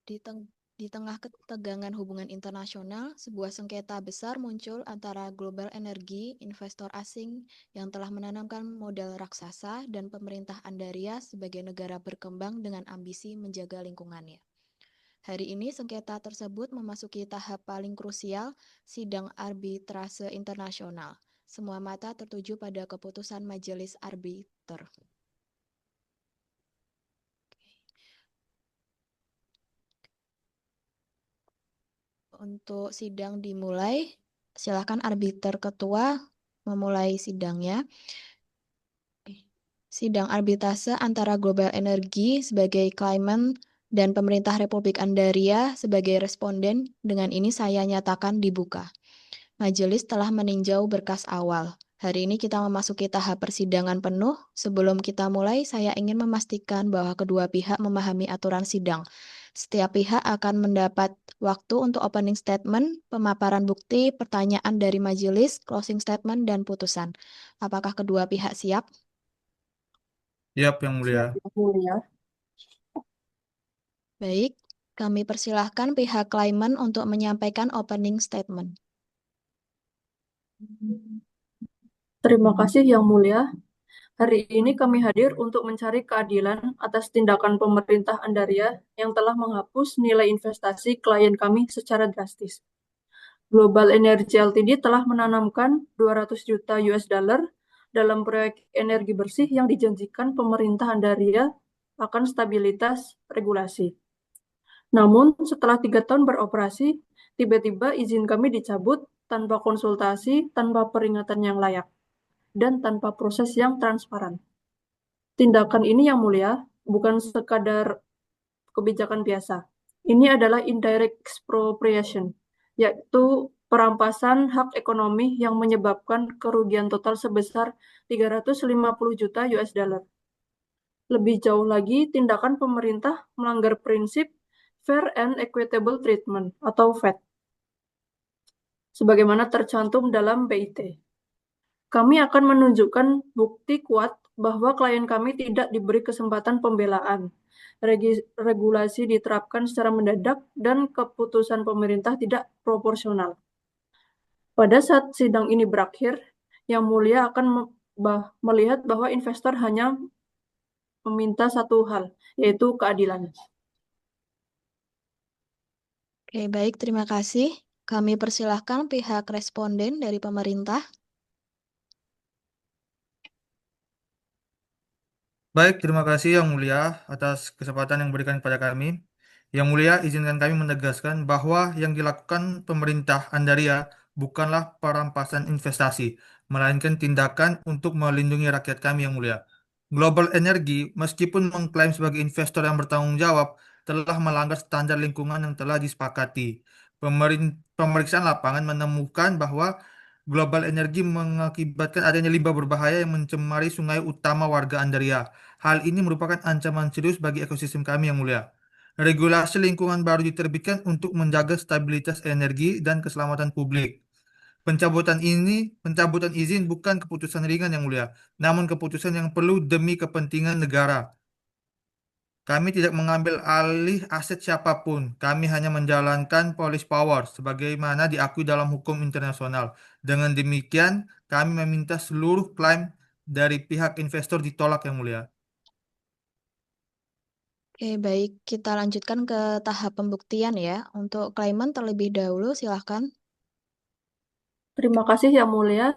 Di, di tengah ketegangan hubungan internasional, sebuah sengketa besar muncul antara global energi, investor asing yang telah menanamkan modal raksasa, dan pemerintah Andaria sebagai negara berkembang dengan ambisi menjaga lingkungannya. Hari ini sengketa tersebut memasuki tahap paling krusial, sidang arbitrase internasional. Semua mata tertuju pada keputusan majelis arbiter. Untuk sidang dimulai, silakan arbiter ketua memulai sidangnya. Sidang arbitrase antara Global Energi sebagai klaiman dan pemerintah Republik Andaria sebagai responden, dengan ini saya nyatakan dibuka. Majelis telah meninjau berkas awal. Hari ini kita memasuki tahap persidangan penuh. Sebelum kita mulai, saya ingin memastikan bahwa kedua pihak memahami aturan sidang. Setiap pihak akan mendapat waktu untuk opening statement, pemaparan bukti, pertanyaan dari majelis, closing statement, dan putusan. Apakah kedua pihak siap? Siap, Yang Mulia. Siap, Yang Mulia. Baik, kami persilahkan pihak klaiman untuk menyampaikan opening statement. Terima kasih Yang Mulia. Hari ini kami hadir untuk mencari keadilan atas tindakan pemerintah Andaria yang telah menghapus nilai investasi klien kami secara drastis. Global Energy Ltd telah menanamkan 200 juta US dollar dalam proyek energi bersih yang dijanjikan pemerintah Andaria akan stabilitas regulasi. Namun, setelah 3 tahun beroperasi, tiba-tiba izin kami dicabut tanpa konsultasi, tanpa peringatan yang layak, dan tanpa proses yang transparan. Tindakan ini, Yang Mulia, bukan sekadar kebijakan biasa. Ini adalah indirect expropriation, yaitu perampasan hak ekonomi yang menyebabkan kerugian total sebesar 350 juta US dollar. Lebih jauh lagi, tindakan pemerintah melanggar prinsip Fair and Equitable Treatment atau FET, sebagaimana tercantum dalam BIT. Kami akan menunjukkan bukti kuat bahwa klien kami tidak diberi kesempatan pembelaan, regulasi diterapkan secara mendadak, dan keputusan pemerintah tidak proporsional. Pada saat sidang ini berakhir, Yang Mulia akan melihat bahwa investor hanya meminta satu hal, yaitu keadilan. Oke, baik, terima kasih. Kami persilahkan pihak responden dari pemerintah. Baik, terima kasih Yang Mulia atas kesempatan yang diberikan kepada kami. Yang Mulia, izinkan kami menegaskan bahwa yang dilakukan pemerintah Andaria bukanlah perampasan investasi, melainkan tindakan untuk melindungi rakyat kami, Yang Mulia. Global Energy, meskipun mengklaim sebagai investor yang bertanggung jawab, telah melanggar standar lingkungan yang telah disepakati. Pemeriksaan lapangan menemukan bahwa Global Energy mengakibatkan adanya limbah berbahaya yang mencemari sungai utama warga Andaria. Hal ini merupakan ancaman serius bagi ekosistem kami, Yang Mulia. Regulasi lingkungan baru diterbitkan untuk menjaga stabilitas energi dan keselamatan publik. Pencabutan izin bukan keputusan ringan, Yang Mulia, namun keputusan yang perlu demi kepentingan negara. Kami tidak mengambil alih aset siapapun. Kami hanya menjalankan police power sebagaimana diakui dalam hukum internasional. Dengan demikian, kami meminta seluruh klaim dari pihak investor ditolak, Yang Mulia. Oke, baik. Kita lanjutkan ke tahap pembuktian ya. Untuk klaiman terlebih dahulu, silahkan. Terima kasih Yang Mulia.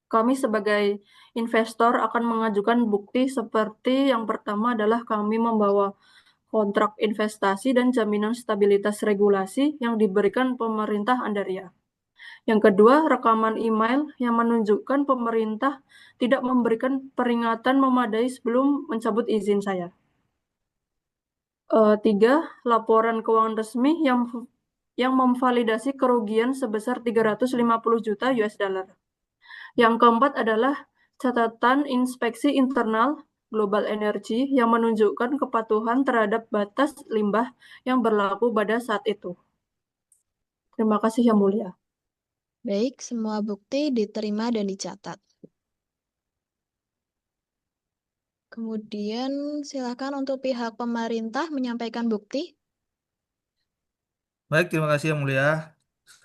Kami sebagai investor akan mengajukan bukti seperti yang pertama adalah kami membawa kontrak investasi dan jaminan stabilitas regulasi yang diberikan pemerintah Andaria. Yang kedua, rekaman email yang menunjukkan pemerintah tidak memberikan peringatan memadai sebelum mencabut izin saya. Tiga, laporan keuangan resmi yang memvalidasi kerugian sebesar 350 juta US dollar. Yang keempat adalah catatan inspeksi internal Global Energy yang menunjukkan kepatuhan terhadap batas limbah yang berlaku pada saat itu. Terima kasih Yang Mulia. Baik, semua bukti diterima dan dicatat. Kemudian silakan untuk pihak pemerintah menyampaikan bukti. Baik, terima kasih yang mulia.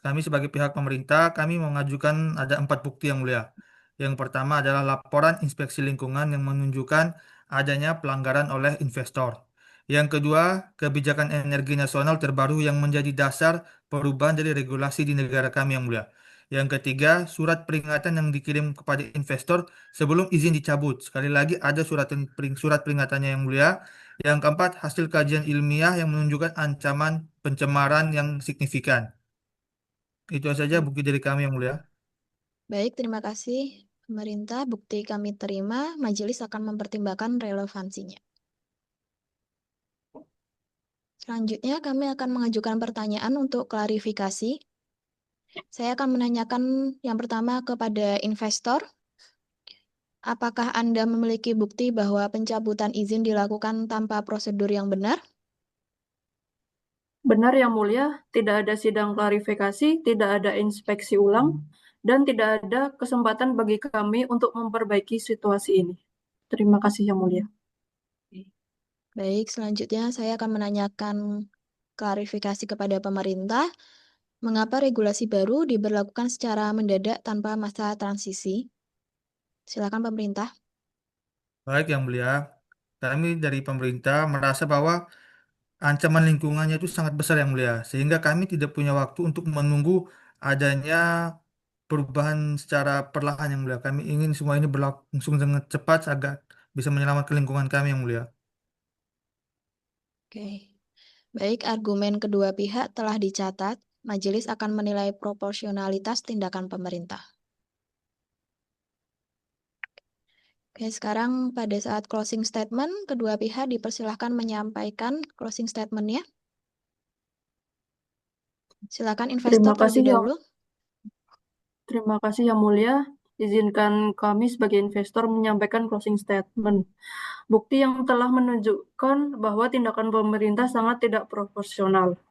Kami sebagai pihak pemerintah, kami mengajukan ada 4 bukti yang mulia. Yang pertama adalah laporan inspeksi lingkungan yang menunjukkan adanya pelanggaran oleh investor. Yang kedua, kebijakan energi nasional terbaru yang menjadi dasar perubahan dari regulasi di negara kami yang mulia. Yang ketiga, surat peringatan yang dikirim kepada investor sebelum izin dicabut. Sekali lagi ada surat peringatannya yang mulia. Yang keempat, hasil kajian ilmiah yang menunjukkan ancaman pencemaran yang signifikan. Itu saja bukti dari kami yang mulia. Baik, terima kasih pemerintah. Bukti kami terima, majelis akan mempertimbangkan relevansinya. Selanjutnya, kami akan mengajukan pertanyaan untuk klarifikasi. Saya akan menanyakan yang pertama kepada investor. Apakah Anda memiliki bukti bahwa pencabutan izin dilakukan tanpa prosedur yang benar? Benar yang mulia, tidak ada sidang klarifikasi, tidak ada inspeksi ulang, dan tidak ada kesempatan bagi kami untuk memperbaiki situasi ini. Terima kasih yang mulia. Baik, selanjutnya saya akan menanyakan klarifikasi kepada pemerintah. Mengapa regulasi baru diberlakukan secara mendadak tanpa masa transisi? Silakan pemerintah. Baik yang mulia, kami dari pemerintah merasa bahwa ancaman lingkungannya itu sangat besar yang mulia, sehingga kami tidak punya waktu untuk menunggu adanya perubahan secara perlahan yang mulia. Kami ingin semua ini berlangsung dengan cepat agar bisa menyelamatkan lingkungan kami yang mulia. Oke. Baik, argumen kedua pihak telah dicatat. Majelis akan menilai proporsionalitas tindakan pemerintah. Oke, sekarang pada saat closing statement, kedua pihak dipersilahkan menyampaikan closing statement-nya. Silakan investor terlebih dahulu. Terima kasih yang mulia. Izinkan kami sebagai investor menyampaikan closing statement. Bukti yang telah menunjukkan bahwa tindakan pemerintah sangat tidak proporsional,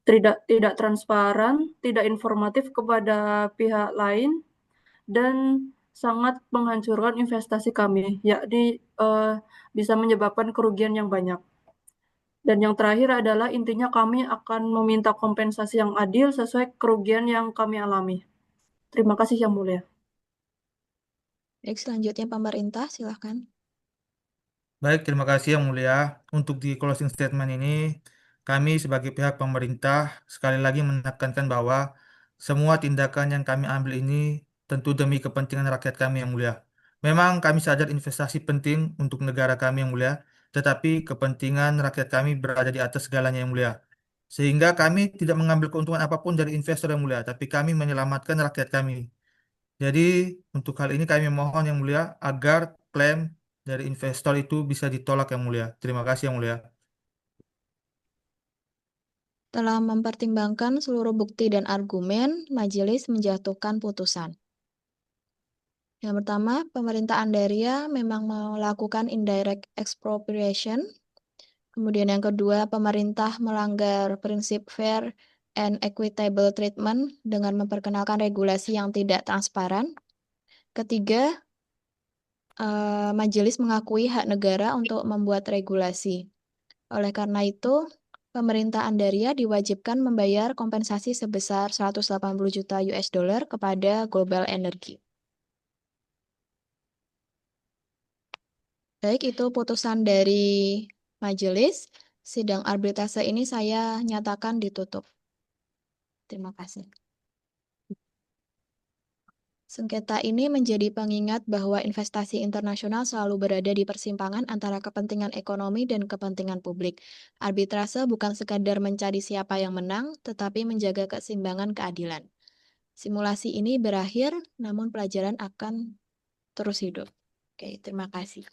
tidak transparan, tidak informatif kepada pihak lain, dan sangat menghancurkan investasi kami, yakni bisa menyebabkan kerugian yang banyak. Dan yang terakhir adalah intinya kami akan meminta kompensasi yang adil sesuai kerugian yang kami alami. Terima kasih yang mulia. Baik, selanjutnya pemerintah, silakan. Baik, terima kasih yang mulia. Untuk di closing statement ini, kami sebagai pihak pemerintah sekali lagi menekankan bahwa semua tindakan yang kami ambil ini tentu demi kepentingan rakyat kami yang mulia. Memang kami sadar investasi penting untuk negara kami yang mulia, tetapi kepentingan rakyat kami berada di atas segalanya yang mulia. Sehingga kami tidak mengambil keuntungan apapun dari investor yang mulia, tapi kami menyelamatkan rakyat kami. Jadi untuk hal ini kami mohon yang mulia agar klaim dari investor itu bisa ditolak yang mulia. Terima kasih yang mulia. Telah mempertimbangkan seluruh bukti dan argumen, majelis menjatuhkan putusan. Yang pertama, pemerintah Andaria memang melakukan indirect expropriation. Kemudian yang kedua, pemerintah melanggar prinsip fair and equitable treatment dengan memperkenalkan regulasi yang tidak transparan. Ketiga, majelis mengakui hak negara untuk membuat regulasi. Oleh karena itu, pemerintah Andaria diwajibkan membayar kompensasi sebesar 180 juta US dollar kepada Global Energy. Baik, itu putusan dari majelis. Sidang arbitrase ini saya nyatakan ditutup. Terima kasih. Sengketa ini menjadi pengingat bahwa investasi internasional selalu berada di persimpangan antara kepentingan ekonomi dan kepentingan publik. Arbitrase bukan sekadar mencari siapa yang menang, tetapi menjaga keseimbangan keadilan. Simulasi ini berakhir, namun pelajaran akan terus hidup. Oke, terima kasih.